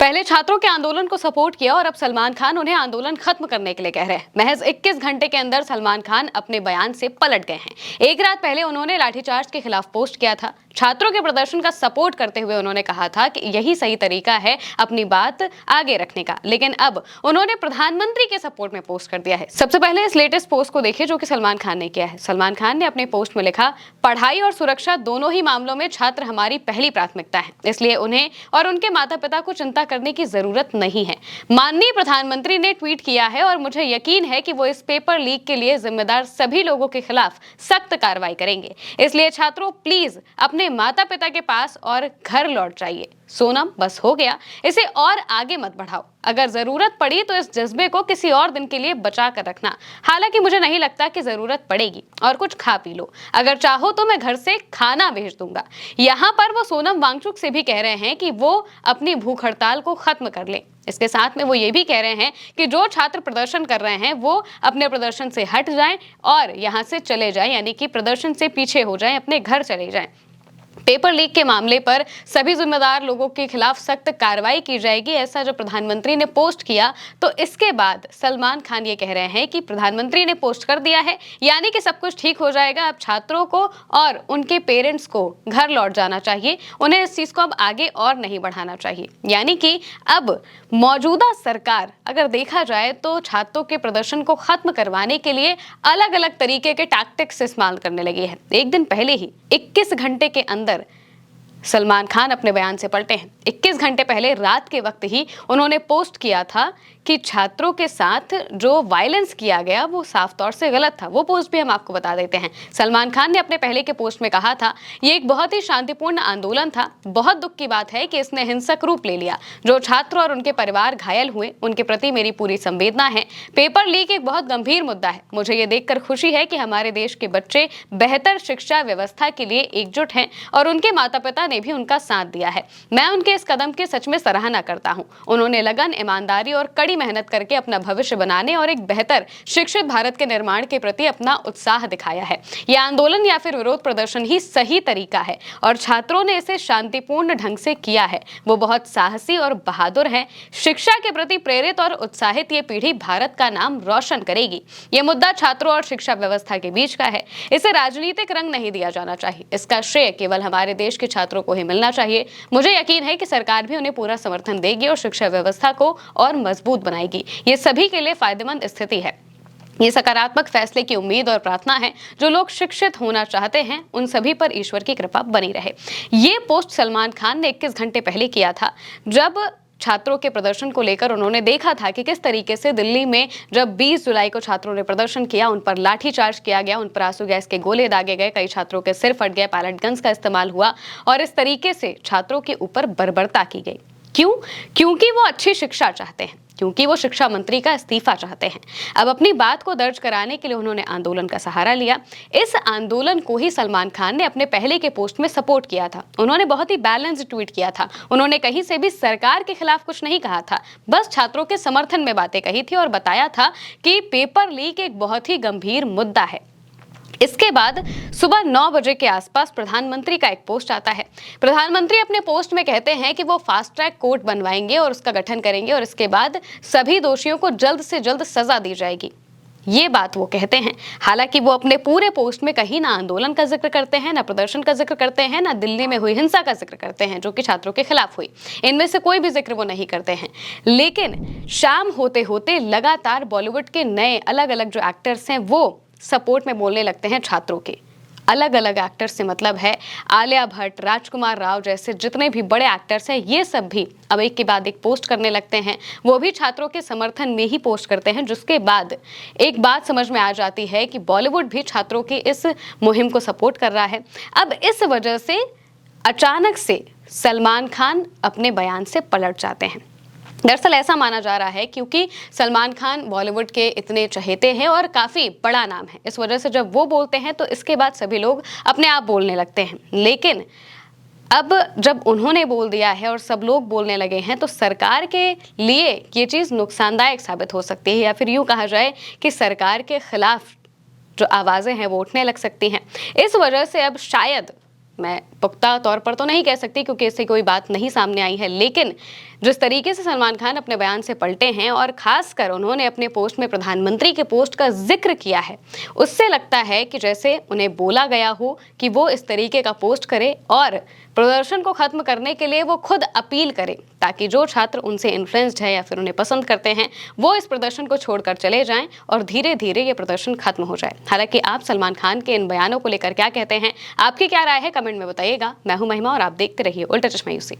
पहले छात्रों के आंदोलन को सपोर्ट किया और अब सलमान खान उन्हें आंदोलन खत्म करने के लिए कह रहे हैं। महज 21 घंटे के अंदर सलमान खान अपने बयान से पलट गए हैं। एक रात पहले उन्होंने लाठीचार्ज के खिलाफ पोस्ट किया था। छात्रों के प्रदर्शन का सपोर्ट करते हुए उन्होंने कहा था कि यही सही तरीका है अपनी बात आगे रखने का, लेकिन अब उन्होंने प्रधानमंत्री के सपोर्ट में पोस्ट कर दिया है। सबसे पहले इस लेटेस्ट पोस्ट को देखिए जो कि सलमान खान ने किया है। सलमान खान ने अपने पोस्ट में लिखा, पढ़ाई और सुरक्षा दोनों ही मामलों में छात्र हमारी पहली प्राथमिकता है, इसलिए उन्हें और उनके माता पिता को चिंता करने की जरूरत नहीं है। माननीय प्रधानमंत्री ने ट्वीट किया है और मुझे यकीन है कि वो इस पेपर लीक के लिए जिम्मेदार सभी लोगों के खिलाफ सख्त कार्रवाई करेंगे। इसलिए छात्रों प्लीज अपने माता पिता के पास और घर लौट जाइए। सोनम बस हो गया, इसे और आगे मत बढ़ाओ। अगर जरूरत पड़ी तो इस जज्बे को किसी और दिन के लिए बचा कर रखना। हालांकि मुझे नहीं लगता कि जरूरत पड़ेगी, और कुछ खा पी लो। अगर चाहो तो मैं घर से खाना भेज दूंगा। यहाँ पर वो सोनम वांगचुक से भी कह रहे हैं कि वो अपनी भूख हड़ताल को खत्म कर लें। इसके साथ में वो ये भी कह रहे हैं कि जो छात्र प्रदर्शन कर रहे हैं वो अपने प्रदर्शन से हट जाएं और यहाँ से चले जाएं, यानी कि प्रदर्शन से पीछे हो जाएं, अपने घर चले जाएं। पेपर लीक के मामले पर सभी जिम्मेदार लोगों के खिलाफ सख्त कार्रवाई की जाएगी, ऐसा जो प्रधानमंत्री ने पोस्ट किया। तो इसके बाद सलमान खान ये कह रहे हैं कि प्रधानमंत्री ने पोस्ट कर दिया है, यानी कि सब कुछ ठीक हो जाएगा। अब छात्रों को और उनके पेरेंट्स को घर लौट जाना चाहिए, उन्हें इस चीज को अब आगे और नहीं बढ़ाना चाहिए। यानी कि अब मौजूदा सरकार अगर देखा जाए तो छात्रों के प्रदर्शन को खत्म करवाने के लिए अलग अलग तरीके के टैक्टिक्स इस्तेमाल करने लगी है। एक दिन पहले ही 21 घंटे के अंदर सलमान खान अपने बयान से पलटे हैं। 21 घंटे पहले रात के वक्त ही उन्होंने पोस्ट किया था कि छात्रों के साथ जो वायलेंस किया गया वो साफ तौर से गलत था। वो पोस्ट भी हम आपको बता देते हैं। सलमान खान ने अपने पहले के पोस्ट में कहा था, ये एक बहुत ही शांतिपूर्ण आंदोलन था। बहुत दुख की बात है कि इसने हिंसक रूप ले लिया। जो छात्र और उनके परिवार घायल हुए उनके प्रति मेरी पूरी संवेदना है। पेपर लीक एक बहुत गंभीर मुद्दा है। मुझे ये देखकर खुशी है कि हमारे देश के बच्चे बेहतर शिक्षा व्यवस्था के लिए एकजुट हैं और उनके माता पिता ने भी उनका साथ दिया है। मैं उनके इस कदम की सच में सराहना करता हूं। उन्होंने लगन, ईमानदारी और कड़ी मेहनत करके अपना भविष्य बनाने और एक बेहतर शिक्षित भारत के निर्माण के प्रति अपना उत्साह दिखाया है। यह आंदोलन या फिर विरोध प्रदर्शन ही सही तरीका है और छात्रों ने इसे शांतिपूर्ण ढंग से किया है। वो बहुत साहसी और बहादुर हैं। शिक्षा के प्रति प्रेरित और उत्साहित ये पीढ़ी भारत का नाम रोशन करेगी। ये मुद्दा छात्रों और शिक्षा व्यवस्था के बीच का है। इसे राजनीतिक रंग नहीं दिया जाना चाहिए। इसका श्रेय केवल हमारे देश के छात्रों को ही मिलना चाहिए। मुझे यकीन है कि सरकार भी उन्हें पूरा समर्थन देगी और शिक्षा व्यवस्था को और मजबूत बनाएगी। ये सभी के लिए फायदेमंद स्थिति है। ये सकारात्मक फैसले की उम्मीद और प्रार्थना है। जो लोग शिक्षित होना चाहते हैं उन सभी पर ईश्वर की कृपा बनी रहे। ये पोस्ट सलमान खान ने 21 घंटे पहले किया था, जब छात्रों के प्रदर्शन को लेकर उन्होंने देखा था कि किस तरीके से दिल्ली में जब 20 जुलाई को छात्रों ने प्रदर्शन किया, उन पर लाठीचार्ज किया गया, उन पर आंसू गैस के गोले दागे गए, कई छात्रों के सिर फट गए, पैलेट गन्स का इस्तेमाल हुआ और इस तरीके से छात्रों के ऊपर बर्बरता की गई। क्यों? क्योंकि वो अच्छी शिक्षा चाहते हैं, क्योंकि वो शिक्षा मंत्री का इस्तीफा चाहते हैं। अब अपनी बात को दर्ज कराने के लिए उन्होंने आंदोलन का सहारा लिया। इस आंदोलन को ही सलमान खान ने अपने पहले के पोस्ट में सपोर्ट किया था। उन्होंने बहुत ही बैलेंस्ड ट्वीट किया था। उन्होंने कहीं से भी सरकार के खिलाफ कुछ नहीं कहा था, बस छात्रों के समर्थन में बातें कही थी और बताया था कि पेपर लीक एक बहुत ही गंभीर मुद्दा है। इसके बाद सुबह 9 बजे के आसपास प्रधानमंत्री का एक पोस्ट आता है। प्रधानमंत्री अपने पोस्ट में कहते हैं कि वो फास्ट ट्रैक कोर्ट बनवाएंगे और उसका गठन करेंगे और इसके बाद सभी दोषियों को जल्द से जल्द सजा दी जाएगी। ये बात वो कहते हैं। हालांकि वो अपने पूरे पोस्ट में कहीं ना आंदोलन का जिक्र करते हैं, ना प्रदर्शन का जिक्र करते हैं, ना दिल्ली में हुई हिंसा का जिक्र करते हैं जो कि छात्रों के खिलाफ हुई। इनमें से कोई भी जिक्र वो नहीं करते हैं। लेकिन शाम होते होते लगातार बॉलीवुड के नए अलग अलग जो एक्टर्स हैं वो सपोर्ट में बोलने लगते हैं छात्रों के। अलग अलग एक्टर्स से मतलब है आलिया भट्ट, राजकुमार राव जैसे जितने भी बड़े एक्टर्स हैं, ये सब भी अब एक के बाद एक पोस्ट करने लगते हैं। वो भी छात्रों के समर्थन में ही पोस्ट करते हैं, जिसके बाद एक बात समझ में आ जाती है कि बॉलीवुड भी छात्रों की इस मुहिम को सपोर्ट कर रहा है। अब इस वजह से अचानक से सलमान खान अपने बयान से पलट जाते हैं। दरअसल ऐसा माना जा रहा है क्योंकि सलमान खान बॉलीवुड के इतने चहेते हैं और काफ़ी बड़ा नाम है, इस वजह से जब वो बोलते हैं तो इसके बाद सभी लोग अपने आप बोलने लगते हैं। लेकिन अब जब उन्होंने बोल दिया है और सब लोग बोलने लगे हैं तो सरकार के लिए ये चीज़ नुकसानदायक साबित हो सकती है, या फिर यूँ कहा जाए कि सरकार के खिलाफ जो आवाज़ें हैं वो उठने लग सकती हैं। इस वजह से अब शायद, मैं पुख्ता तौर पर तो नहीं कह सकती क्योंकि इससे कोई बात नहीं सामने आई है, लेकिन जिस तरीके से सलमान खान अपने बयान से पलटे हैं और खासकर उन्होंने अपने पोस्ट में प्रधानमंत्री के पोस्ट का जिक्र किया है, उससे लगता है कि जैसे उन्हें बोला गया हो कि वो इस तरीके का पोस्ट करे और प्रदर्शन को खत्म करने के लिए वो खुद अपील करें, ताकि जो छात्र उनसे इन्फ्लुएंस्ड है या फिर उन्हें पसंद करते हैं वो इस प्रदर्शन को छोड़कर चले जाएं और धीरे धीरे ये प्रदर्शन खत्म हो जाए। हालांकि आप सलमान खान के इन बयानों को लेकर क्या कहते हैं, आपकी क्या राय है, कमेंट में बताइएगा। मैं हूं महिमा और आप देखते रहिए उल्टा चश्मा यूसी।